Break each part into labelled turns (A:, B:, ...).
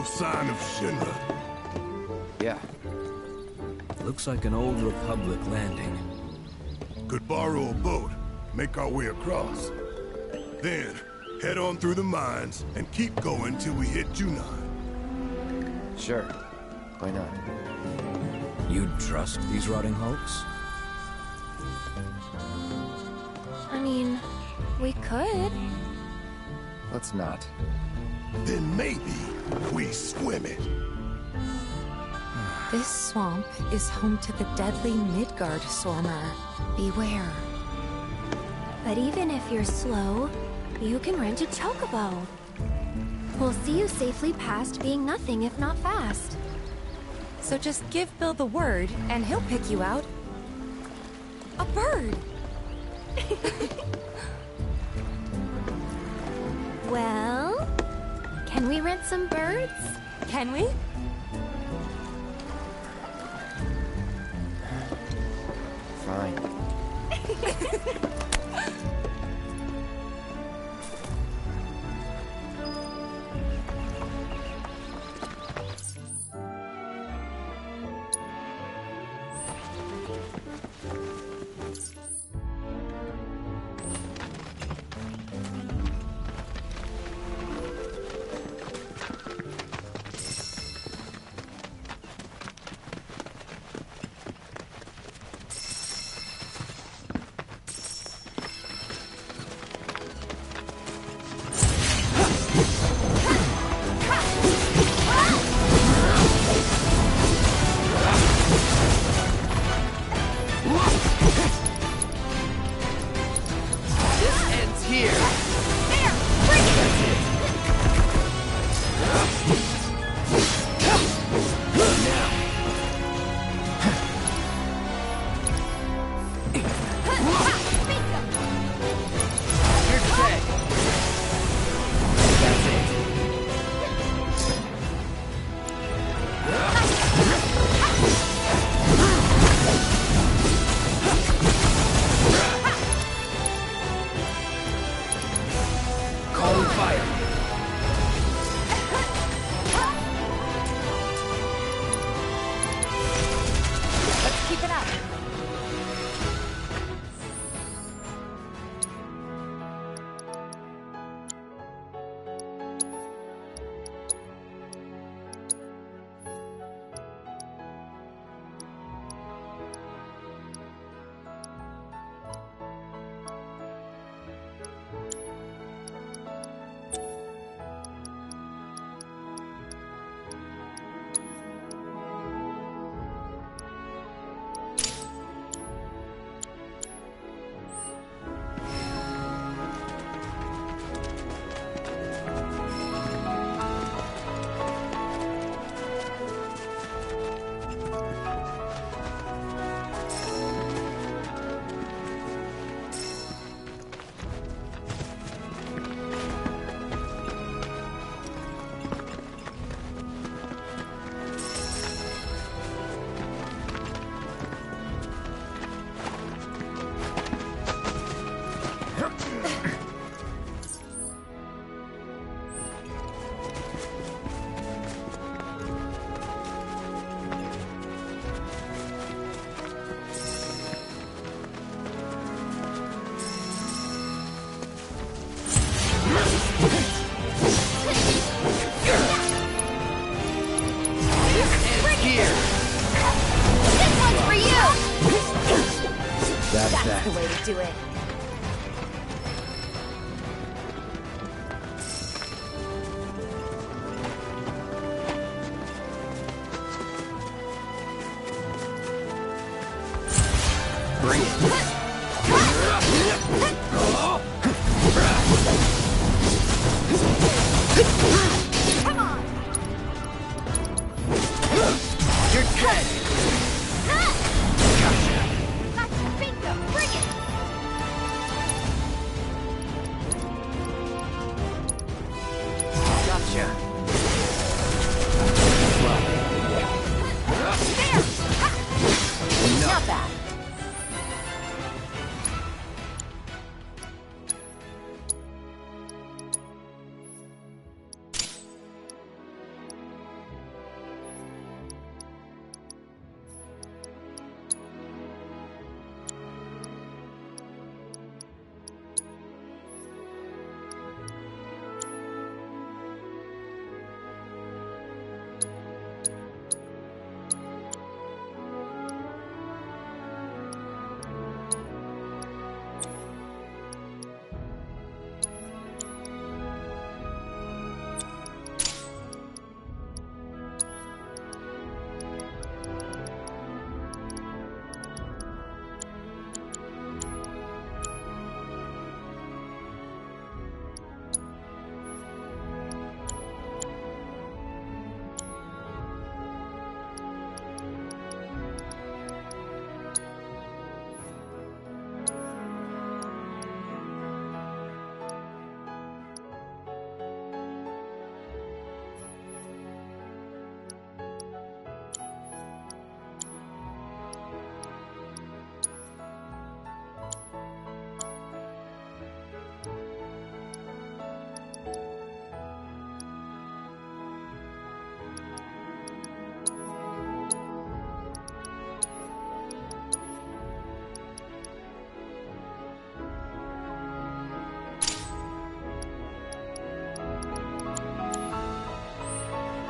A: sign of Shinra?
B: Yeah.
C: Looks like an old Republic landing.
A: Could borrow a boat, make our way across. Then, head on through the mines and keep going till we hit Junon.
B: Sure. Why not?
C: You'd trust these rotting hulks?
D: I mean, we could.
B: Let's not.
A: Then maybe we swim it.
D: This swamp is home to the deadly Midgard Sormer. Beware. But even if you're slow, you can rent a chocobo. We'll see you safely past being nothing if not fast. So just give Bill the word, and he'll pick you out. A bird! Well, can we rent some birds? Can we?
B: Fine.
D: That's the way to do it.
B: Bring it.
D: Come on!
B: You're dead!
D: Gotcha! Bingo! Bring it!
B: Gotcha.
D: There! Not bad.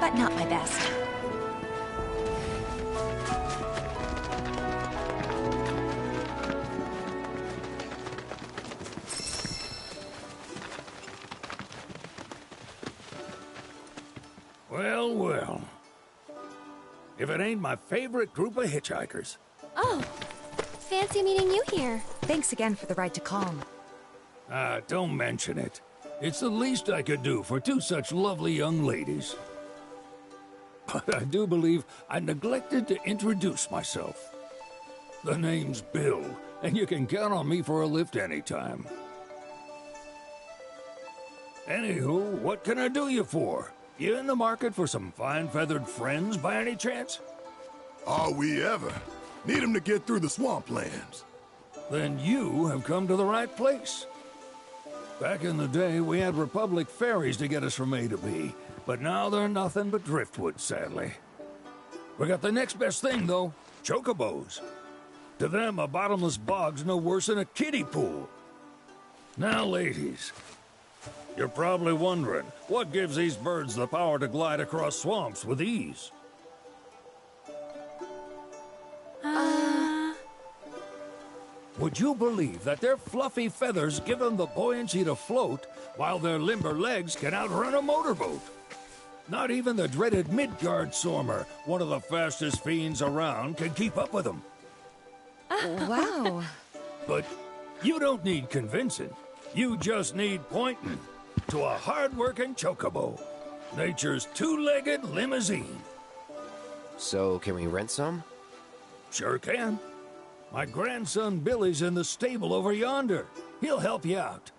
D: but not my best.
E: Well, well. If it ain't my favorite group of hitchhikers.
D: Oh, fancy meeting you here.
F: Thanks again for the ride to Calm.
E: Don't mention it. It's the least I could do for two such lovely young ladies. But I do believe I neglected to introduce myself. The name's Bill, and you can count on me for a lift anytime. Anywho, what can I do you for? You in the market for some fine-feathered friends by any chance?
A: Are we ever? Need 'em to get through the swamplands.
E: Then you have come to the right place. Back in the day, we had Republic ferries to get us from A to B, but now they're nothing but driftwood, sadly. We got the next best thing, though, chocobos. To them, a bottomless bog's no worse than a kiddie pool. Now, ladies, you're probably wondering, what gives these birds the power to glide across swamps with ease? Would you believe that their fluffy feathers give them the buoyancy to float, while their limber legs can outrun a motorboat? Not even the dreaded Midgard Sormer, one of the fastest fiends around, can keep up with them.
F: Wow.
E: But you don't need convincing. You just need pointing to a hard-working chocobo. Nature's two-legged limousine.
B: So, can we rent some?
E: Sure can. My grandson Billy's in the stable over yonder. He'll help you out.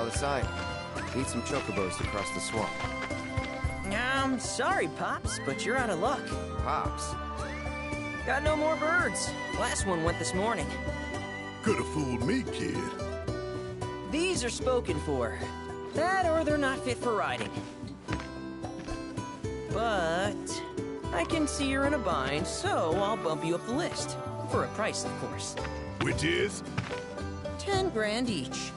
B: other side. Need some chocobos to cross the swamp.
G: Sorry, Pops, but you're out of luck.
B: Pops?
G: Got no more birds. Last one went this morning.
A: Could've fooled me, kid.
G: These are spoken for. That or they're not fit for riding. But I can see you're in a bind, so I'll bump you up the list. For a price, of course.
A: Which is?
G: 10 grand each.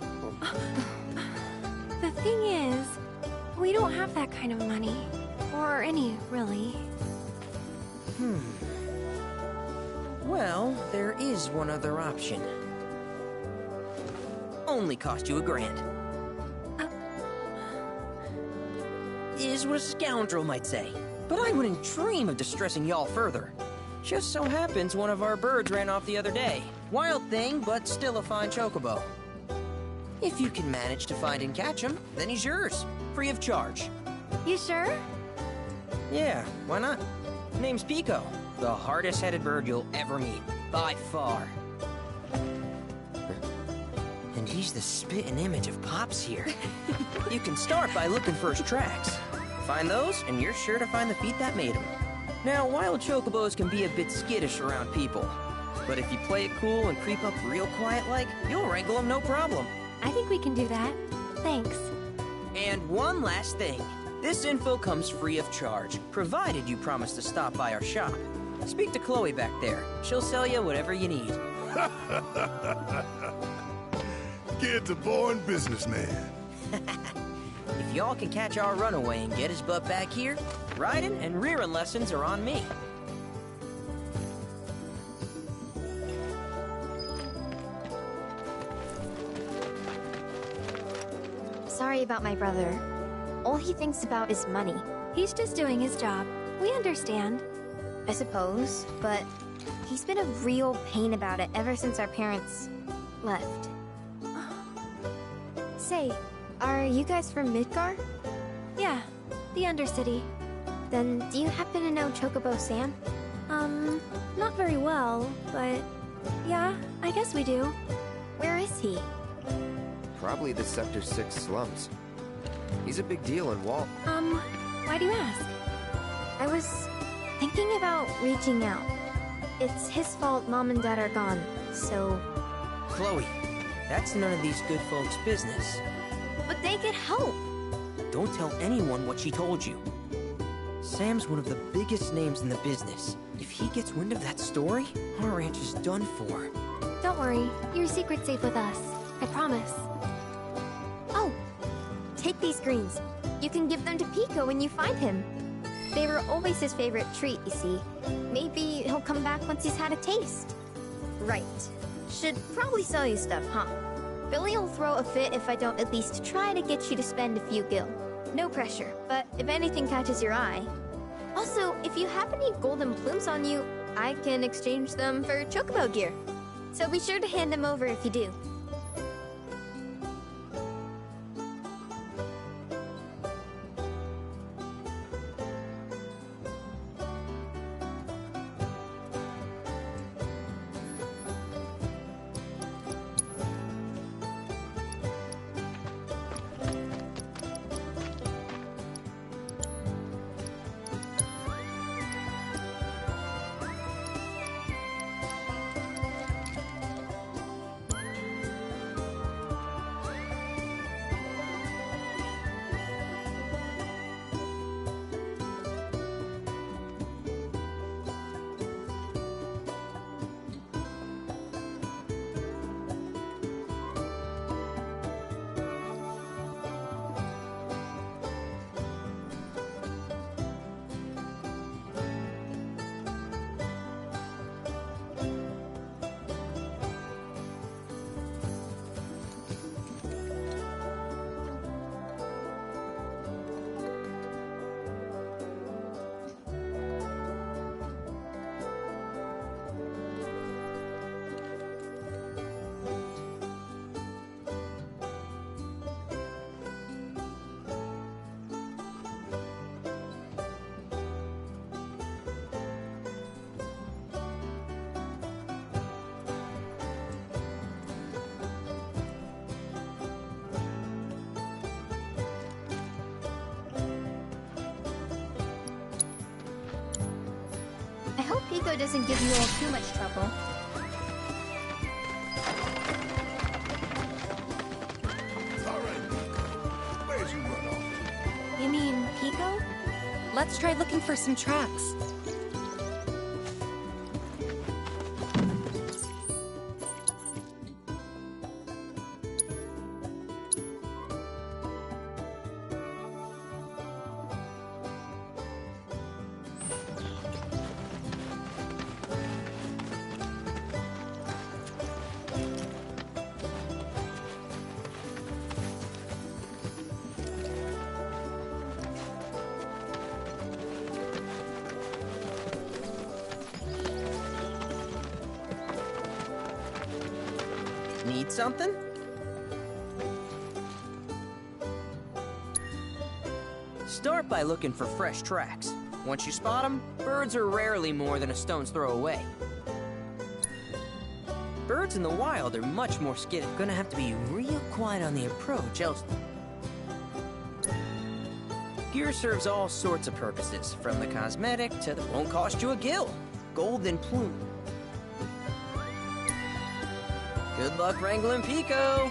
D: The thing is, we don't have that kind of money. Or any, really.
G: Well, there is one other option. Only cost you $1,000. Is what a scoundrel might say. But I wouldn't dream of distressing y'all further. Just so happens one of our birds ran off the other day. Wild thing, but still a fine chocobo. If you can manage to find and catch him, then he's yours. Free of charge.
D: You sure?
G: Yeah, why not? Name's Pico. The hardest-headed bird you'll ever meet. By far. And he's the spitting image of Pops here. You can start by looking for his tracks. Find those, and you're sure to find the feet that made him. Now, wild chocobos can be a bit skittish around people. But if you play it cool and creep up real quiet-like, you'll wrangle them no problem.
D: I think we can do that. Thanks.
G: And one last thing. This info comes free of charge, provided you promise to stop by our shop. Speak to Chloe back there. She'll sell you whatever you need.
A: Kid's a born businessman.
G: If y'all can catch our runaway and get his butt back here, riding and rearing lessons are on me.
H: Sorry about my brother. All he thinks about is money.
D: He's just doing his job. We understand.
H: I suppose, but he's been a real pain about it ever since our parents left. Say, are you guys from Midgar?
D: Yeah, the Undercity.
H: Then do you happen to know Chocobo Sam?
D: Not very well, but yeah, I guess we do.
H: Where is he?
B: Probably the Sector 6 slums. He's a big deal in Wall.
D: Why do you ask?
H: I was thinking about reaching out. It's his fault Mom and Dad are gone, so...
G: Chloe, that's none of these good folks' business.
H: But they could help!
G: Don't tell anyone what she told you. Sam's one of the biggest names in the business. If he gets wind of that story, our ranch is done for.
D: Don't worry, your secret's safe with us. I promise.
H: Oh! Take these greens. You can give them to Pico when you find him. They were always his favorite treat, you see. Maybe he'll come back once he's had a taste. Right. Should probably sell you stuff, huh? Billy'll throw a fit if I don't at least try to get you to spend a few gil. No pressure, but if anything catches your eye. Also, if you have any golden plumes on you, I can exchange them for chocobo gear. So be sure to hand them over if you do. Pico doesn't give you all too much trouble.
A: All right, where'd you run off?
D: You mean Pico?
F: Let's try looking for some tracks.
G: Need something? Start by looking for fresh tracks. Once you spot them, birds are rarely more than a stone's throw away. Birds in the wild are much more skittish. Gonna have to be real quiet on the approach, else... Gear serves all sorts of purposes, from the cosmetic to the won't cost you a gill. Golden plume. Good luck wrangling Pico!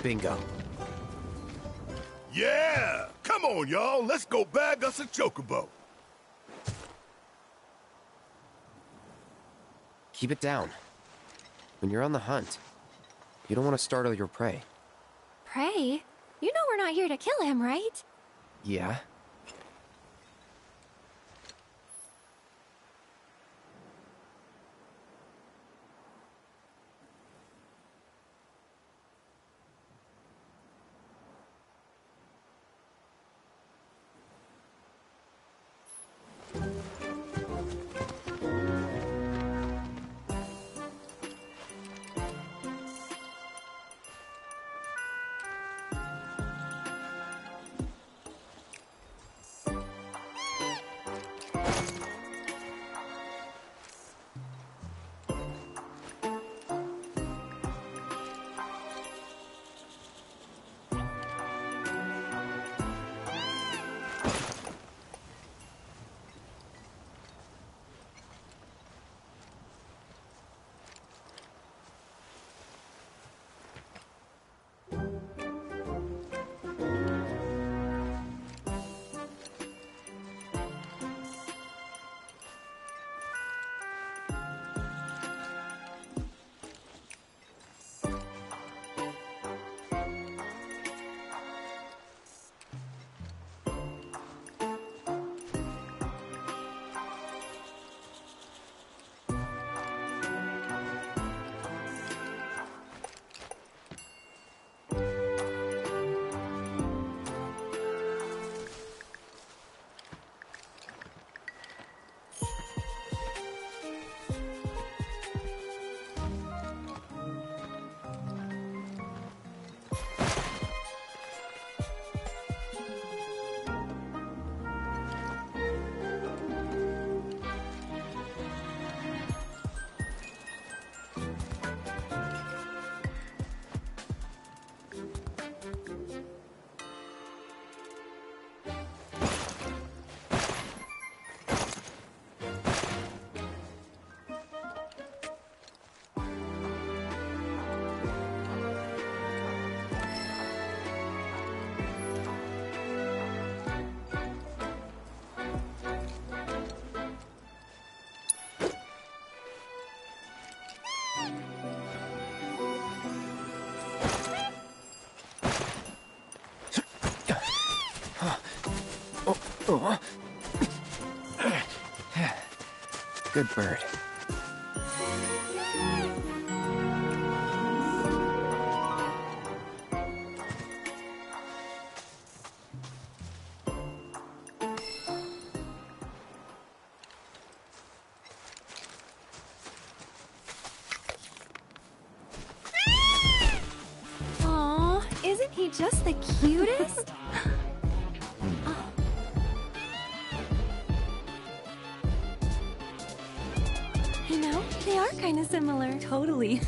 B: Bingo.
A: Yeah! Come on, y'all. Let's go bag us a chocobo.
B: Keep it down. When you're on the hunt, you don't want to startle your prey.
D: Prey? You know we're not here to kill him, right?
B: Yeah? Good bird.
D: Aw, isn't he just the cutest? You know, they are kind of similar. Totally.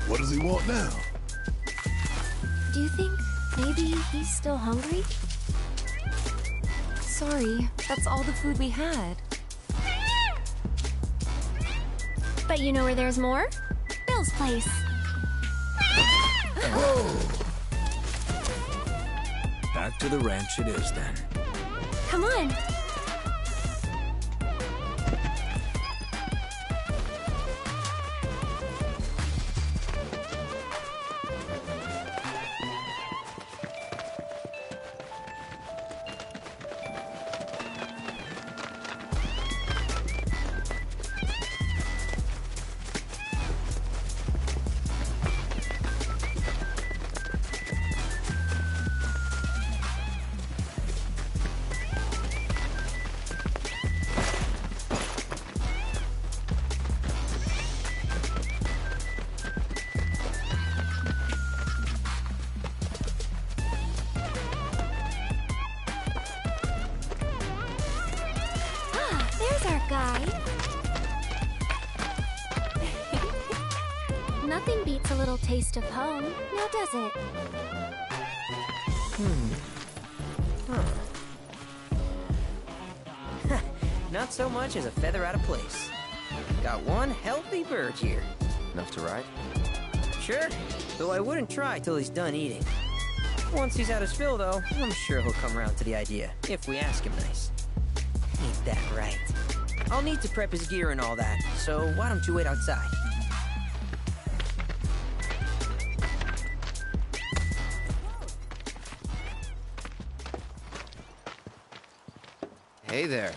A: What does he want now?
D: Do you think maybe he's still hungry? Sorry, that's all the food we had.
H: But you know where there's more? Bill's place.
C: Back to the ranch it is then.
H: Come on. There's our guy. Nothing beats a little taste of home, now does it?
G: Not so much as a feather out of place. Got one healthy bird here.
B: Enough to ride?
G: Sure, though I wouldn't try till he's done eating. Once he's had his fill, though, I'm sure he'll come around to the idea, if we ask him nice. Ain't that right? I'll need to prep his gear and all that, so why don't you wait outside?
B: Hey there.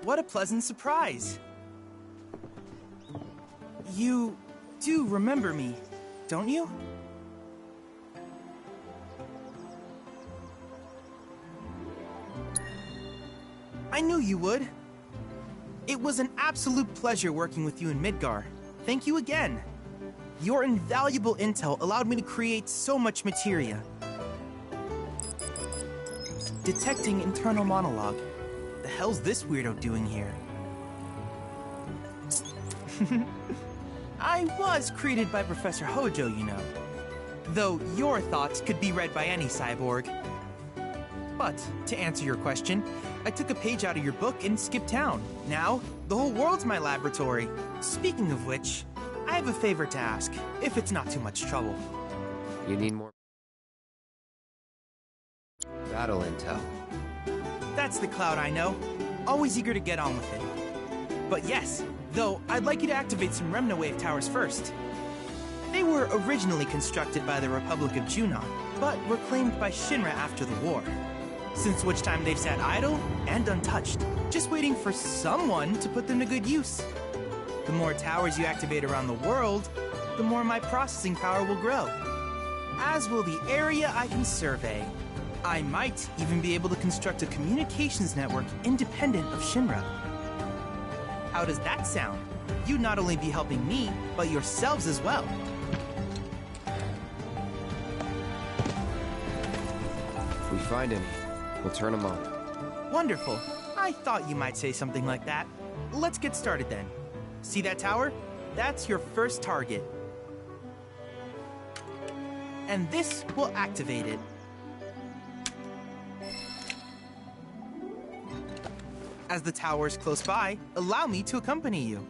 I: What a pleasant surprise. You do remember me, don't you? I knew you would. It was an absolute pleasure working with you in Midgar. Thank you again. Your invaluable intel allowed me to create so much materia. Detecting internal monologue. The hell's this weirdo doing here? I was created by Professor Hojo, you know. Though your thoughts could be read by any cyborg. But, to answer your question, I took a page out of your book and skipped town. Now, the whole world's my laboratory. Speaking of which, I have a favor to ask, if it's not too much trouble.
B: You need more battle intel.
I: That's the Cloud I know. Always eager to get on with it. But yes, though, I'd like you to activate some Remna Wave towers first. They were originally constructed by the Republic of Junon, but were claimed by Shinra after the war. Since which time they've sat idle and untouched, just waiting for someone to put them to good use. The more towers you activate around the world, the more my processing power will grow. As will the area I can survey. I might even be able to construct a communications network independent of Shinra. How does that sound? You'd not only be helping me, but yourselves as well.
B: If we find any, we'll turn them on.
I: Wonderful. I thought you might say something like that. Let's get started then. See that tower? That's your first target. And this will activate it. As the tower is close by, allow me to accompany you.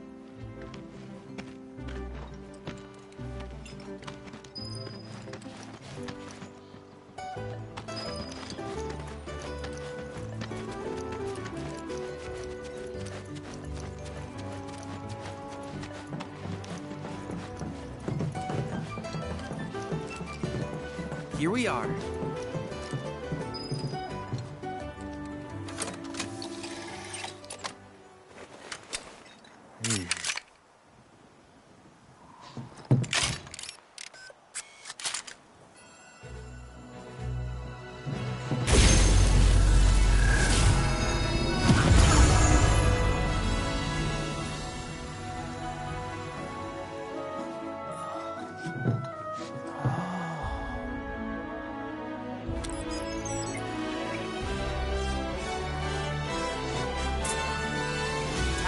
I: here we are.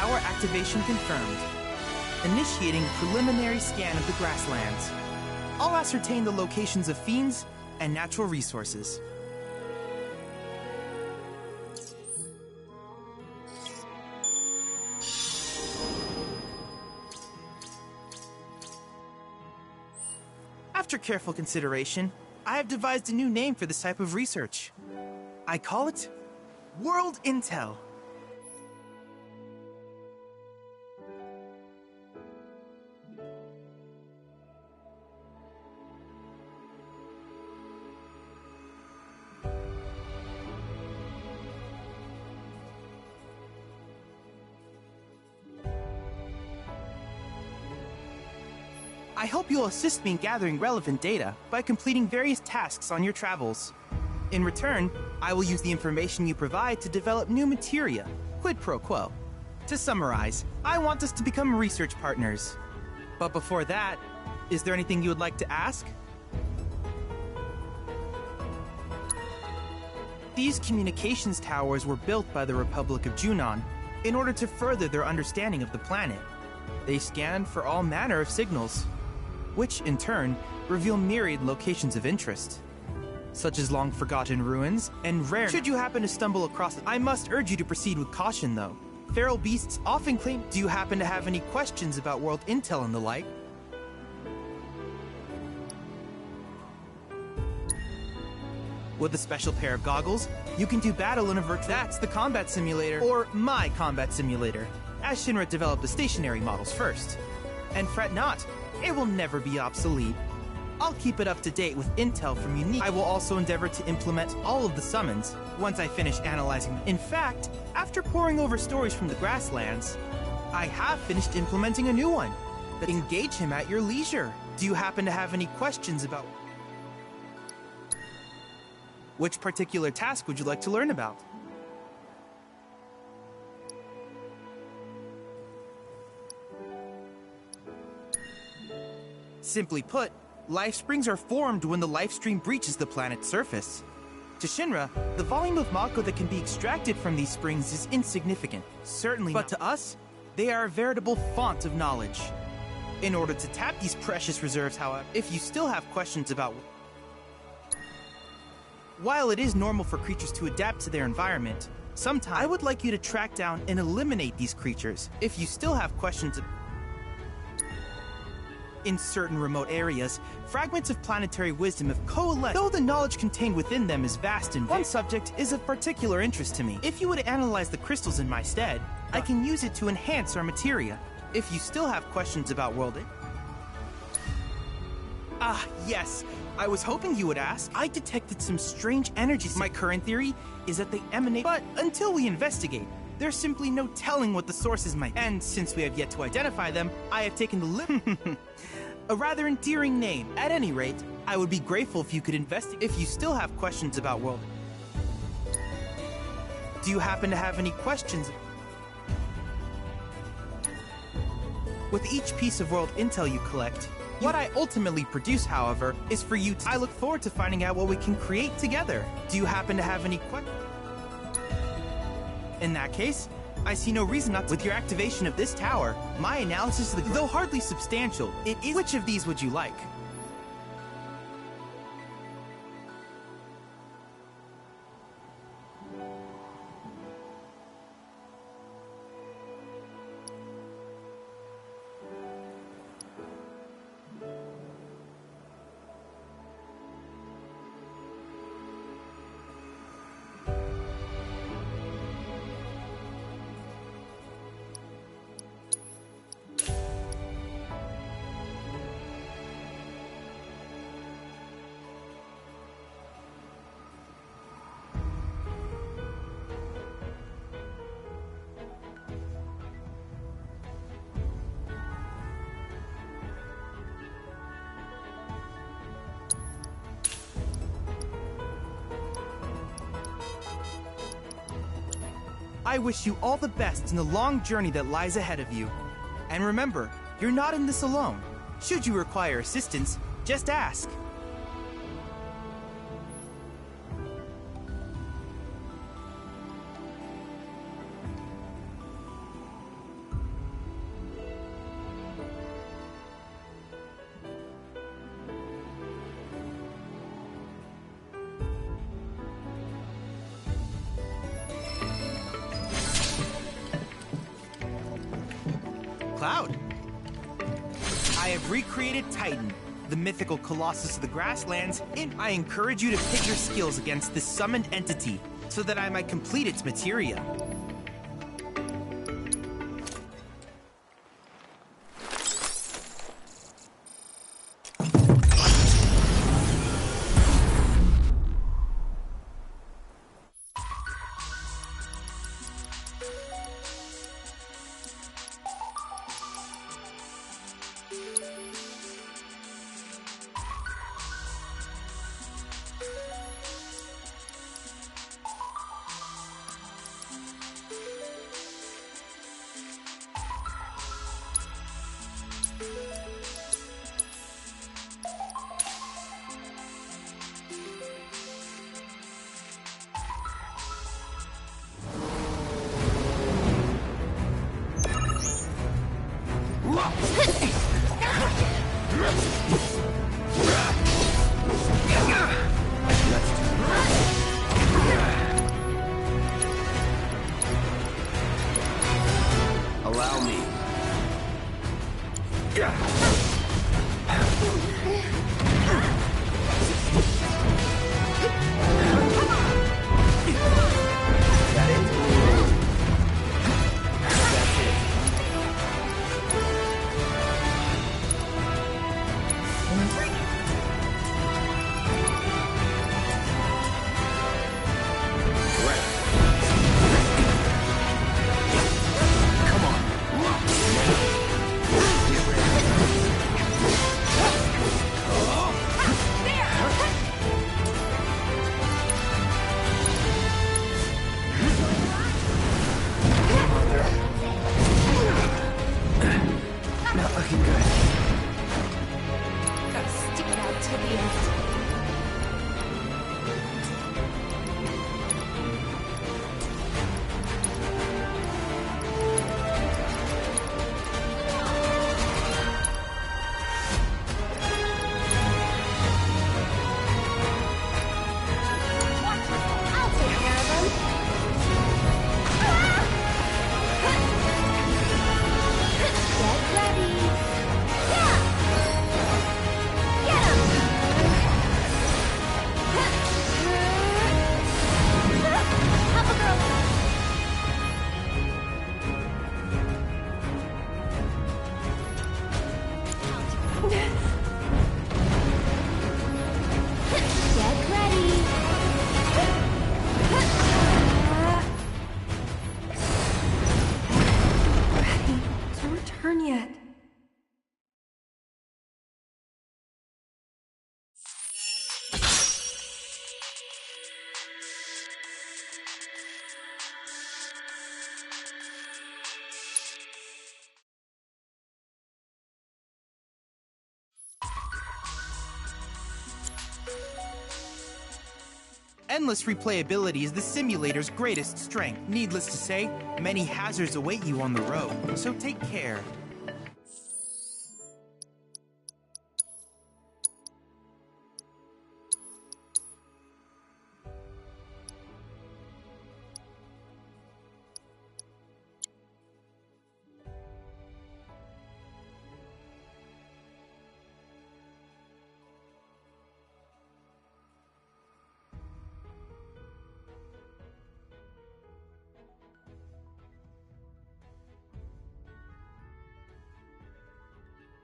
I: Tower activation confirmed. Initiating preliminary scan of the grasslands. I'll ascertain the locations of fiends and natural resources. After careful consideration, I have devised a new name for this type of research. I call it World Intel. I hope you'll assist me in gathering relevant data by completing various tasks on your travels. In return, I will use the information you provide to develop new materia, quid pro quo. To summarize, I want us to become research partners. But before that, is there anything you would like to ask? These communications towers were built by the Republic of Junon in order to further their understanding of the planet. They scan for all manner of signals, which in turn reveal myriad locations of interest, such as long-forgotten ruins and rare. Should you happen to stumble across it, I must urge you to proceed with caution, though. Feral beasts often claim. Do you happen to have any questions about world intel and the like? With a special pair of goggles, you can do battle in a virtual. That's the combat simulator, or my combat simulator, as Shinra developed the stationary models first. And fret not, it will never be obsolete. I'll keep it up to date with intel from unique. I will also endeavor to implement all of the summons once I finish analyzing them. In fact, after poring over stories from the grasslands, I have finished implementing a new one. Engage him at your leisure. Do you happen to have any questions about... Which particular task would you like to learn about? Simply put, life springs are formed when the life stream breaches the planet's surface. To Shinra, the volume of Mako that can be extracted from these springs is insignificant, certainly not. But to us, they are a veritable font of knowledge. In order to tap these precious reserves, however, if you still have questions about... While it is normal for creatures to adapt to their environment, sometimes I would like you to track down and eliminate these creatures. If you still have questions... In certain remote areas, fragments of planetary wisdom have coalesced, though the knowledge contained within them is vast and one subject is of particular interest to me. If you would analyze the crystals in my stead, I can use it to enhance our materia. If you still have questions about worlding... Ah, yes. I was hoping you would ask. I detected some strange energies. My current theory is that they emanate... But until we investigate, there's simply no telling what the sources might be. And since we have yet to identify them, I have taken the a rather endearing name. At any rate, I would be grateful if you could investigate. If you still have questions about world... Do you happen to have any questions? With each piece of world intel you collect, what I ultimately produce, however, is for you to... I look forward to finding out what we can create together. Do you happen to have any questions? In that case, I see no reason not to. With your activation of this tower, my analysis of the... Though hardly substantial, it is... Which of these would you like? I wish you all the best in the long journey that lies ahead of you. And remember, you're not in this alone. Should you require assistance, just ask. Cloud. I have recreated Titan, the mythical colossus of the grasslands, and I encourage you to pit your skills against this summoned entity so that I might complete its materia.
B: Allow me. Not looking good.
D: Gotta stick it out to the end.
H: I'll take care of them. Get ready. Yeah! Get him! Help a girl. Get ready.
D: Ready to return yet.
I: Endless replayability is the simulator's greatest strength. Needless to say, many hazards await you on the road, so take care.